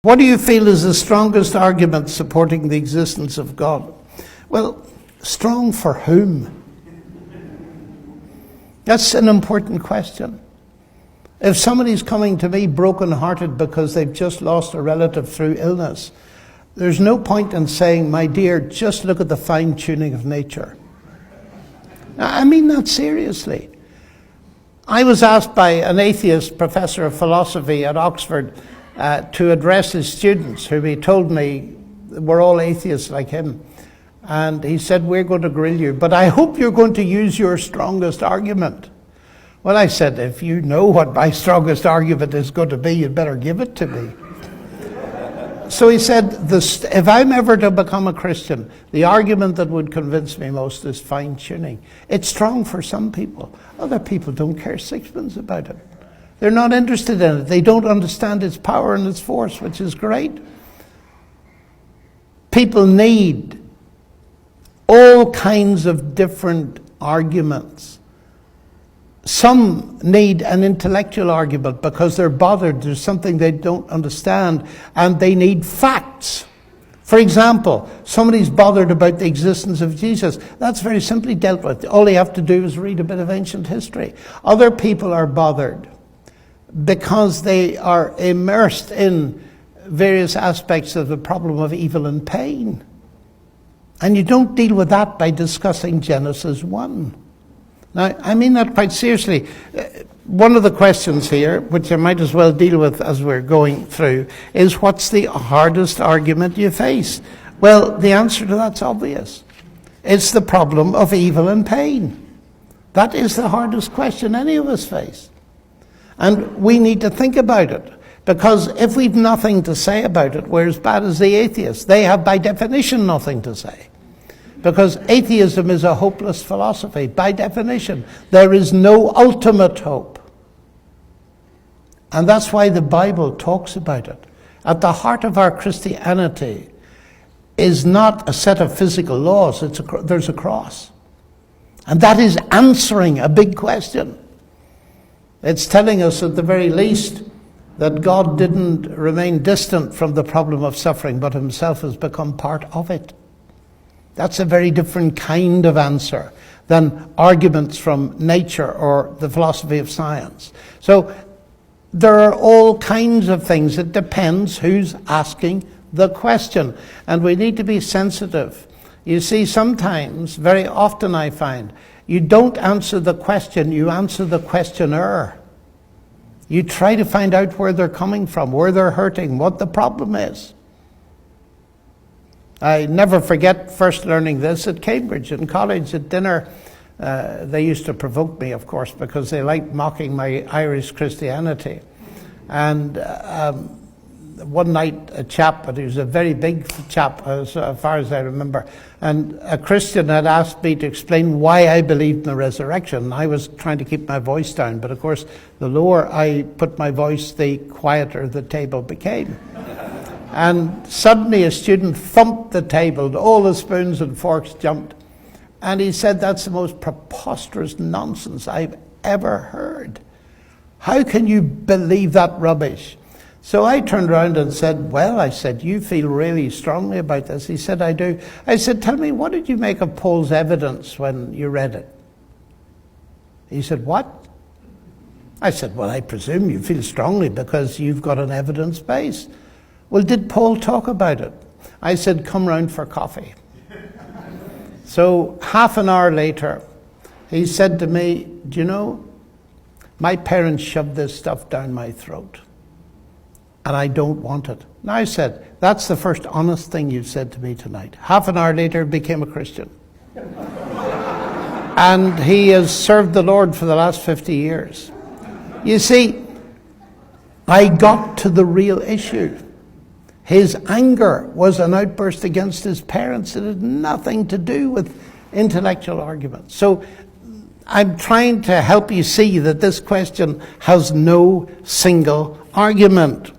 What do you feel is the strongest argument supporting the existence of God? Well, strong for whom? That's an important question. If somebody's coming to me broken-hearted because they've just lost a relative through illness, there's no point in saying, my dear, just look at the fine-tuning of nature. I mean that seriously. I was asked by an atheist professor of philosophy at Oxford to address his students, who he told me were all atheists like him. And he said, we're going to grill you, but I hope you're going to use your strongest argument. Well, I said, if you know what my strongest argument is going to be, you'd better give it to me. So he said, if I'm ever to become a Christian, the argument that would convince me most is fine-tuning. It's strong for some people. Other people don't care sixpence about it. They're not interested in it. They don't understand its power and its force, which is great. People need all kinds of different arguments. Some need an intellectual argument because they're bothered. There's something they don't understand, and they need facts. For example, somebody's bothered about the existence of Jesus. That's very simply dealt with. All they have to do is read a bit of ancient history. Other people are bothered because they are immersed in various aspects of the problem of evil and pain. And you don't deal with that by discussing Genesis 1. Now, I mean that quite seriously. One of the questions here, which I might as well deal with as we're going through, is what's the hardest argument you face? Well, the answer to that's obvious. It's the problem of evil and pain. That is the hardest question any of us face. And we need to think about it. Because if we've nothing to say about it, we're as bad as the atheists. They have, by definition, nothing to say. Because atheism is a hopeless philosophy. By definition, there is no ultimate hope. And that's why the Bible talks about it. At the heart of our Christianity is not a set of physical laws. There's a cross. And that is answering a big question. It's telling us, at the very least, that God didn't remain distant from the problem of suffering, but himself has become part of it. That's a very different kind of answer than arguments from nature or the philosophy of science. So there are all kinds of things. It depends who's asking the question. And we need to be sensitive. You see, sometimes, very often I find, you don't answer the question, you answer the questioner. You try to find out where they're coming from, where they're hurting, what the problem is. I never forget first learning this at Cambridge, in college, at dinner. They used to provoke me, of course, because they liked mocking my Irish Christianity. And one night, a chap, but he was a very big chap, as far as I remember, and a Christian had asked me to explain why I believed in the resurrection. I was trying to keep my voice down, but of course, the lower I put my voice, the quieter the table became. And suddenly a student thumped the table, and all the spoons and forks jumped. And he said, that's the most preposterous nonsense I've ever heard. How can you believe that rubbish? So I turned around and said, well, I said, you feel really strongly about this. He said, I do. I said, tell me, what did you make of Paul's evidence when you read it? He said, what? I said, well, I presume you feel strongly because you've got an evidence base. Well, did Paul talk about it? I said, come round for coffee. So half an hour later, he said to me, do you know, my parents shoved this stuff down my throat, and I don't want it. Now I said, that's the first honest thing you've said to me tonight. Half an hour later, became a Christian. And he has served the Lord for the last 50 years. You see, I got to the real issue. His anger was an outburst against his parents. It had nothing to do with intellectual arguments. So I'm trying to help you see that this question has no single argument.